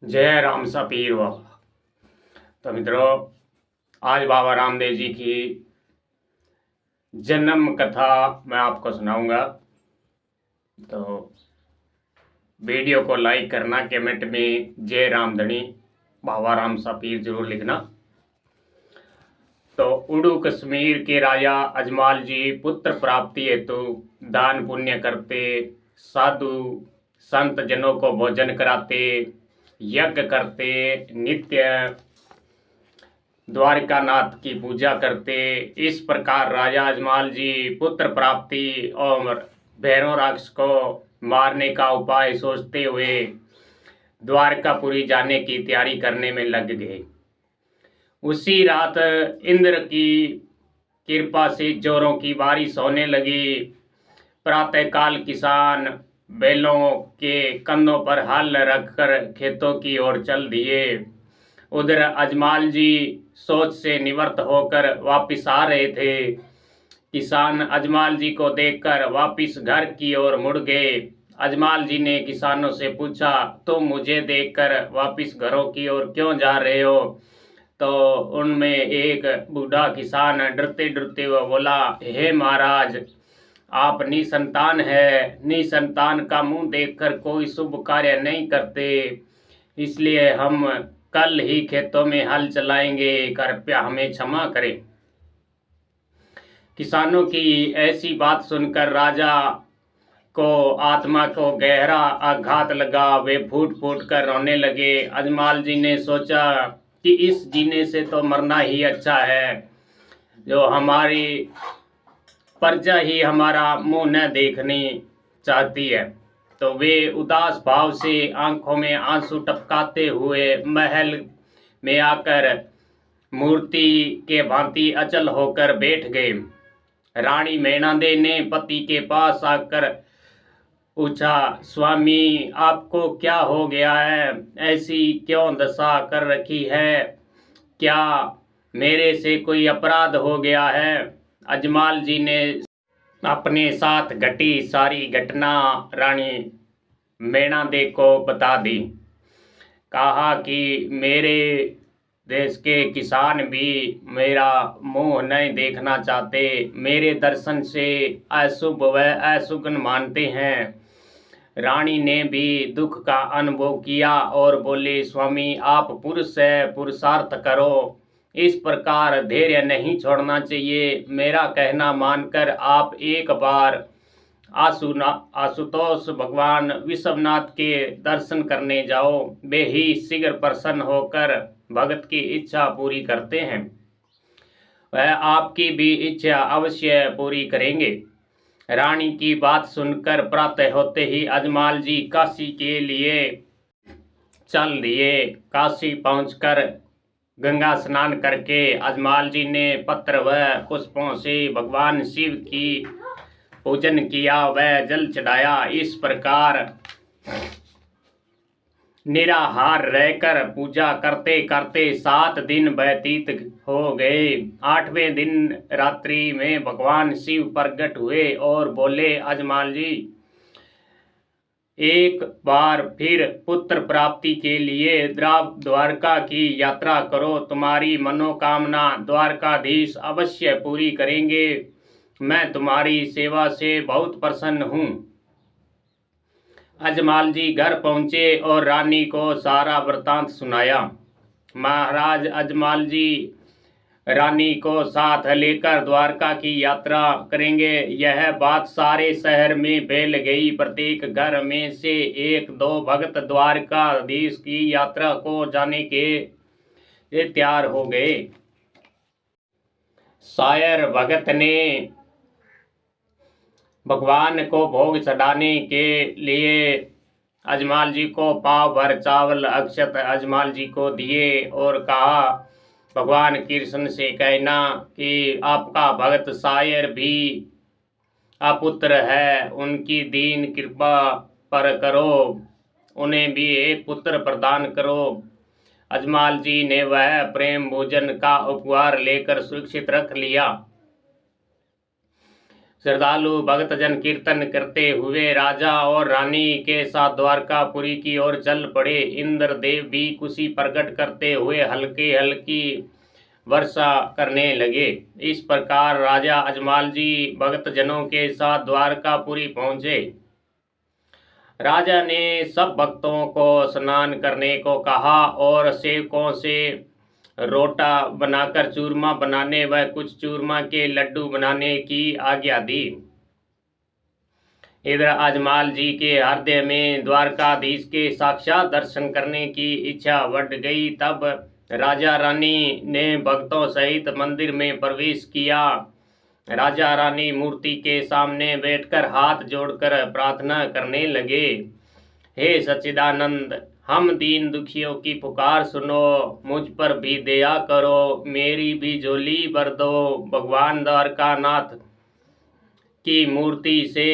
जय राम सा पीर बाबा। तो मित्रों, आज बाबा रामदेव जी की जन्म कथा मैं आपको सुनाऊंगा। तो वीडियो को लाइक करना, कमेंट में जय राम धनी बाबा राम सा पीर जरूर लिखना। तो उड़ू कश्मीर के राजा अजमाल जी पुत्र प्राप्ति हेतु दान पुण्य करते, साधु संत जनों को भोजन कराते, यज्ञ करते, नित्य द्वारिकानाथ की पूजा करते। इस प्रकार राजा अजमाल जी पुत्र प्राप्ति और भैरव राक्षस को मारने का उपाय सोचते हुए द्वारकापुरी जाने की तैयारी करने में लग गए। उसी रात इंद्र की कृपा से जोरों की बारिश होने लगी। प्रातःकाल किसान बैलों के कंधों पर हल रखकर खेतों की ओर चल दिए। उधर अजमाल जी सोच से निवृत्त होकर वापिस आ रहे थे। किसान अजमाल जी को देखकर वापिस घर की ओर मुड़ गए। अजमाल जी ने किसानों से पूछा, तुम मुझे देखकर वापिस घरों की ओर क्यों जा रहे हो? तो उनमें एक बूढ़ा किसान डरते डरते हुए बोला, हे महाराज, आप निसंतान है। निसंतान का मुंह देखकर कोई शुभ कार्य नहीं करते, इसलिए हम कल ही खेतों में हल चलाएंगे, कृपया हमें क्षमा करें। किसानों की ऐसी बात सुनकर राजा को आत्मा को गहरा आघात लगा। वे फूट फूट कर रोने लगे। अजमाल जी ने सोचा कि इस जीने से तो मरना ही अच्छा है। जो हमारी प्रजा ही हमारा मुंह न देखनी चाहती है। तो वे उदास भाव से आंखों में आंसू टपकाते हुए महल में आकर मूर्ति के भांति अचल होकर बैठ गए। रानी मैनादे ने पति के पास आकर पूछा, स्वामी, आपको क्या हो गया है? ऐसी क्यों दशा कर रखी है? क्या मेरे से कोई अपराध हो गया है? अजमाल जी ने अपने साथ घटी सारी घटना रानी मैनादे को बता दी। कहा कि मेरे देश के किसान भी मेरा मुंह नहीं देखना चाहते, मेरे दर्शन से अशुभ व अशुगन मानते हैं। रानी ने भी दुख का अनुभव किया और बोले, स्वामी, आप पुरुष है, पुरुषार्थ करो। इस प्रकार धैर्य नहीं छोड़ना चाहिए। मेरा कहना मानकर आप एक बार आशुतोष भगवान विश्वनाथ के दर्शन करने जाओ। वे ही शीघ्र प्रसन्न होकर भगत की इच्छा पूरी करते हैं। वह आपकी भी इच्छा अवश्य पूरी करेंगे। रानी की बात सुनकर प्रातः होते ही अजमाल जी काशी के लिए चल दिए। काशी पहुंचकर गंगा स्नान करके अजमाल जी ने पत्र व पुष्पों से भगवान शिव की पूजन किया व जल चढ़ाया। इस प्रकार निराहार रहकर पूजा करते करते 7 दिन व्यतीत हो गए। 8वें दिन रात्रि में भगवान शिव प्रकट हुए और बोले, अजमाल जी, एक बार फिर पुत्र प्राप्ति के लिए द्वारका की यात्रा करो। तुम्हारी मनोकामना द्वारकाधीश अवश्य पूरी करेंगे। मैं तुम्हारी सेवा से बहुत प्रसन्न हूँ। अजमाल जी घर पहुँचे और रानी को सारा वृतांत सुनाया। महाराज अजमाल जी रानी को साथ लेकर द्वारका की यात्रा करेंगे। यह बात सारे शहर में फैल गई। प्रत्येक घर में से 1-2 भक्त द्वारकाधीश की यात्रा को जाने के तैयार हो गए। शायर भगत ने भगवान को भोग चढ़ाने के लिए अजमाल जी को पाव भर चावल अक्षत अजमाल जी को दिए और कहा, भगवान कृष्ण से कहना कि आपका भगत शायर भी अपुत्र है, उनकी दीन कृपा पर करो, उन्हें भी एक पुत्र प्रदान करो। अजमाल जी ने वह प्रेम भोजन का उपहार लेकर सुरक्षित रख लिया। श्रद्धालु भक्तजन कीर्तन करते हुए राजा और रानी के साथ द्वारकापुरी की ओर चल पड़े। इंद्रदेव भी खुशी प्रकट करते हुए हल्की हल्की वर्षा करने लगे। इस प्रकार राजा अजमाल जी भक्तजनों के साथ द्वारकापुरी पहुंचे। राजा ने सब भक्तों को स्नान करने को कहा और सेवकों से रोटा बनाकर चूरमा बनाने व कुछ चूरमा के लड्डू बनाने की आज्ञा दी। इधर अजमाल जी के हृदय में द्वारकाधीश के साक्षात दर्शन करने की इच्छा बढ़ गई। तब राजा रानी ने भक्तों सहित मंदिर में प्रवेश किया। राजा रानी मूर्ति के सामने बैठकर हाथ जोड़कर प्रार्थना करने लगे। हे सच्चिदानंद, हम दीन दुखियों की पुकार सुनो, मुझ पर भी दया करो, मेरी भी झोली भर दो। भगवान द्वारकानाथ की मूर्ति से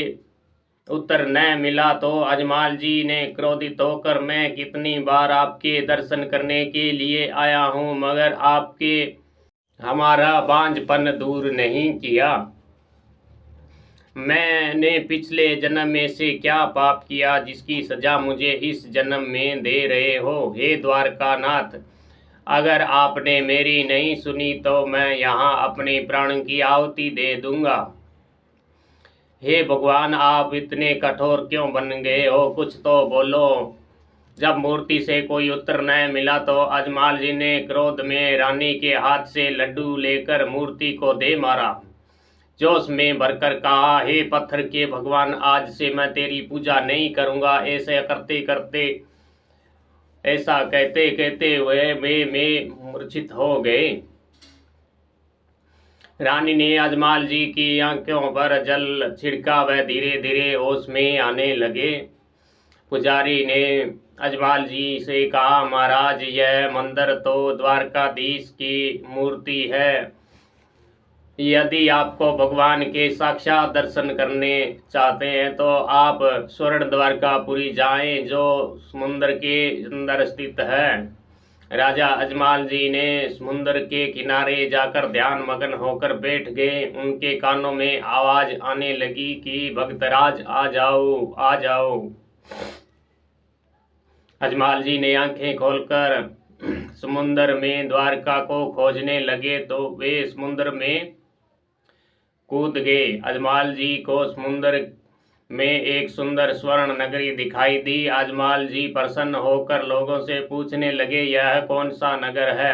उत्तर न मिला तो अजमाल जी ने क्रोधित होकर, मैं कितनी बार आपके दर्शन करने के लिए आया हूँ, मगर आपके हमारा बांझपन दूर नहीं किया। मैंने पिछले जन्म में से क्या पाप किया जिसकी सजा मुझे इस जन्म में दे रहे हो। हे द्वारकानाथ, अगर आपने मेरी नहीं सुनी तो मैं यहाँ अपने प्राण की आहुति दे दूंगा। हे भगवान, आप इतने कठोर क्यों बन गए हो, कुछ तो बोलो। जब मूर्ति से कोई उत्तर न मिला तो अजमाल जी ने क्रोध में रानी के हाथ से लड्डू लेकर मूर्ति को दे मारा। जोश में भरकर कहा, हे पत्थर के भगवान, आज से मैं तेरी पूजा नहीं करूंगा। ऐसा कहते कहते वे मूर्छित हो गए। रानी ने अजमाल जी की आंखों पर जल छिड़का, वह धीरे धीरे होश में आने लगे। पुजारी ने अजमाल जी से कहा, महाराज, यह मंदिर तो द्वारकाधीश की मूर्ति है। यदि आपको भगवान के साक्षात दर्शन करने चाहते हैं तो आप स्वर्ण द्वारकापुरी जाएं, जो समुद्र के अंदर स्थित है। राजा अजमाल जी ने समुद्र के किनारे जाकर ध्यान मग्न होकर बैठ गए। उनके कानों में आवाज आने लगी कि भक्तराज, आ जाओ, आ जाओ। अजमाल जी ने आंखें खोलकर समुद्र में द्वारका को खोजने लगे तो वे समुद्र में कूद गए। अजमाल जी को समुद्र में एक सुंदर स्वर्ण नगरी दिखाई दी। अजमाल जी प्रसन्न होकर लोगों से पूछने लगे, यह कौन सा नगर है?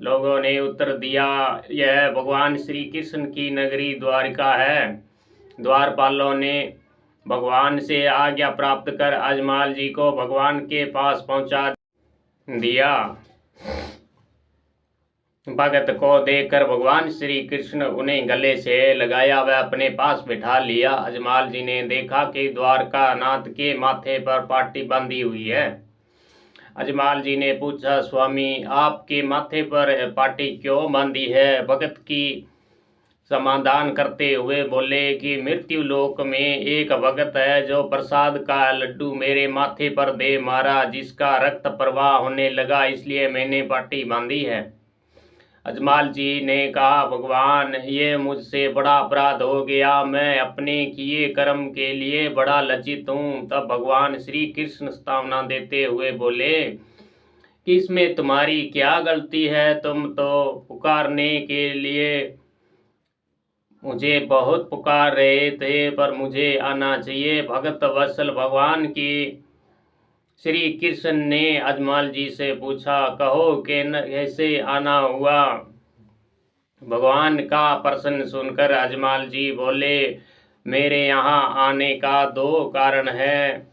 लोगों ने उत्तर दिया, यह भगवान श्री कृष्ण की नगरी द्वारका है। द्वारपालों ने भगवान से आज्ञा प्राप्त कर अजमाल जी को भगवान के पास पहुंचा दिया। भगत को देखकर भगवान श्री कृष्ण उन्हें गले से लगाया व अपने पास बिठा लिया। अजमाल जी ने देखा कि द्वारकानाथ के माथे पर पाटी बांधी हुई है। अजमाल जी ने पूछा, स्वामी, आपके माथे पर पाटी क्यों बांधी है? भगत की समाधान करते हुए बोले कि मृत्यु लोक में एक भगत है जो प्रसाद का लड्डू मेरे माथे पर दे मारा, जिसका रक्त प्रवाह होने लगा, इसलिए मैंने पाटी बांधी है। अजमाल जी ने कहा, भगवान, ये मुझसे बड़ा अपराध हो गया, मैं अपने किए कर्म के लिए बड़ा लज्जित हूँ। तब भगवान श्री कृष्ण सांत्वना देते हुए बोले कि इसमें तुम्हारी क्या गलती है? तुम तो पुकारने के लिए मुझे बहुत पुकार रहे थे, पर मुझे आना चाहिए। भगत वत्सल भगवान की श्री कृष्ण ने अजमाल जी से पूछा, कहो कि कैसे आना हुआ? भगवान का प्रश्न सुनकर अजमाल जी बोले, मेरे यहाँ आने का दो कारण है,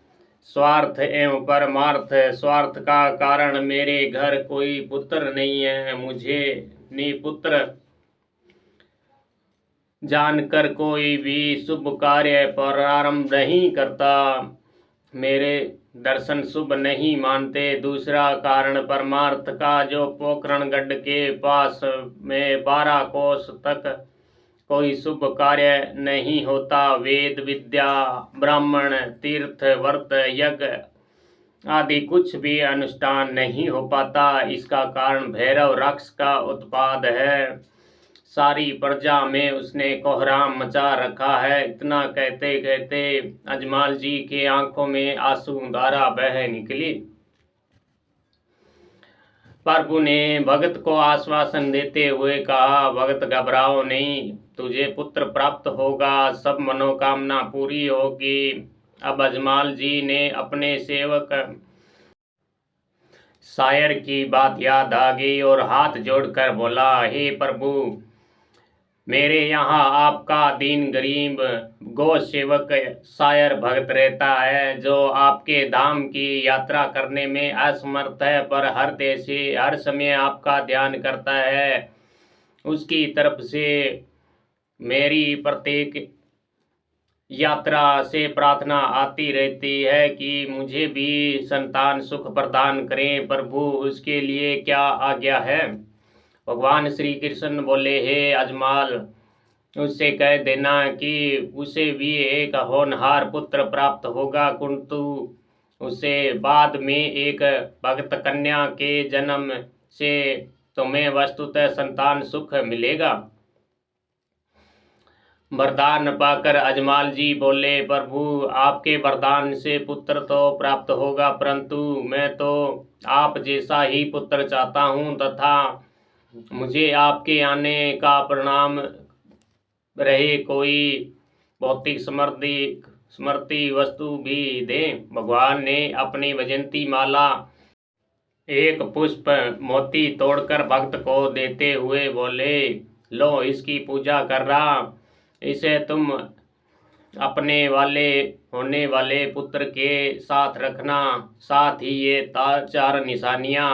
स्वार्थ एवं परमार्थ। स्वार्थ का कारण, मेरे घर कोई पुत्र नहीं है, मुझे निपुत्र जानकर कोई भी शुभ कार्य प्रारंभ नहीं करता, मेरे दर्शन शुभ नहीं मानते। दूसरा कारण परमार्थ का, जो पोखरण गढ़ के पास में 12 कोस तक कोई शुभ कार्य नहीं होता। वेद विद्या, ब्राह्मण, तीर्थ, व्रत, यज्ञ आदि कुछ भी अनुष्ठान नहीं हो पाता। इसका कारण भैरव राक्षस का उत्पाद है। सारी प्रजा में उसने कोहराम मचा रखा है। इतना कहते कहते अजमाल जी के आंखों में आंसू धारा बह निकली। प्रभु ने भगत को आश्वासन देते हुए कहा, भगत घबराओ नहीं, तुझे पुत्र प्राप्त होगा, सब मनोकामना पूरी होगी। अब अजमाल जी ने अपने सेवक शायर की बात याद आ गई और हाथ जोड़कर बोला, हे प्रभु, मेरे यहाँ आपका दीन गरीब गौ सेवक शायर भगत रहता है, जो आपके धाम की यात्रा करने में असमर्थ है, पर हर देशे हर समय आपका ध्यान करता है। उसकी तरफ से मेरी प्रत्येक यात्रा से प्रार्थना आती रहती है कि मुझे भी संतान सुख प्रदान करें। प्रभु, उसके लिए क्या आज्ञा है? भगवान श्री कृष्ण बोले, हे अजमाल, उससे कह देना कि उसे भी एक होनहार पुत्र प्राप्त होगा, किंतु उसे बाद में एक भक्त कन्या के जन्म से तुम्हें वस्तुतः संतान सुख मिलेगा। वरदान पाकर अजमाल जी बोले, प्रभु, आपके वरदान से पुत्र तो प्राप्त होगा, परंतु मैं तो आप जैसा ही पुत्र चाहता हूँ, तथा मुझे आपके आने का परिणाम रहे कोई भौतिक स्मृति वस्तु भी दे। भगवान ने अपनी वैजयंती माला एक पुष्प मोती तोड़कर भक्त को देते हुए बोले, लो, इसकी पूजा कर रहा, इसे तुम अपने होने वाले पुत्र के साथ रखना। साथ ही ये 4 निशानियां,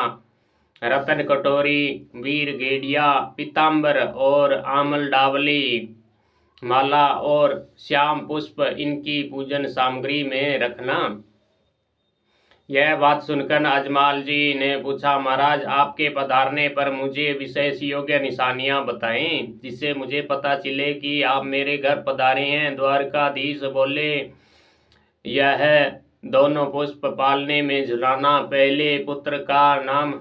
रतन कटोरी, वीर गेडिया, पीताम्बर और आमल डावली माला और श्याम पुष्प इनकी पूजन सामग्री में रखना। यह बात सुनकर अजमाल जी ने पूछा, महाराज, आपके पधारने पर मुझे विशेष योग्य निशानियां बताएं, जिससे मुझे पता चले कि आप मेरे घर पधारे हैं। द्वारकाधीश बोले, यह दोनों पुष्प पालने में झुलाना। पहले पुत्र का नाम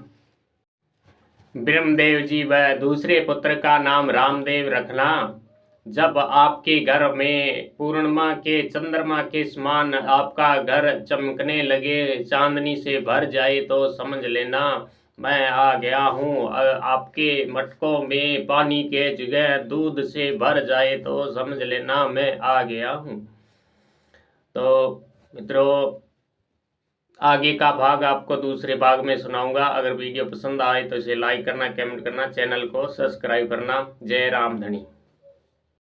ब्रह्मदेव जी व दूसरे पुत्र का नाम रामदेव रखना। जब आपके घर में पूर्णिमा के चंद्रमा के समान आपका घर चमकने लगे, चांदनी से भर जाए, तो समझ लेना मैं आ गया हूँ। आपके मटकों में पानी के जगह दूध से भर जाए, तो समझ लेना मैं आ गया हूँ। तो मित्रों, आगे का भाग आपको दूसरे भाग में सुनाऊंगा। अगर वीडियो पसंद आए तो इसे लाइक करना, कमेंट करना, चैनल को सब्सक्राइब करना। जय राम धनी।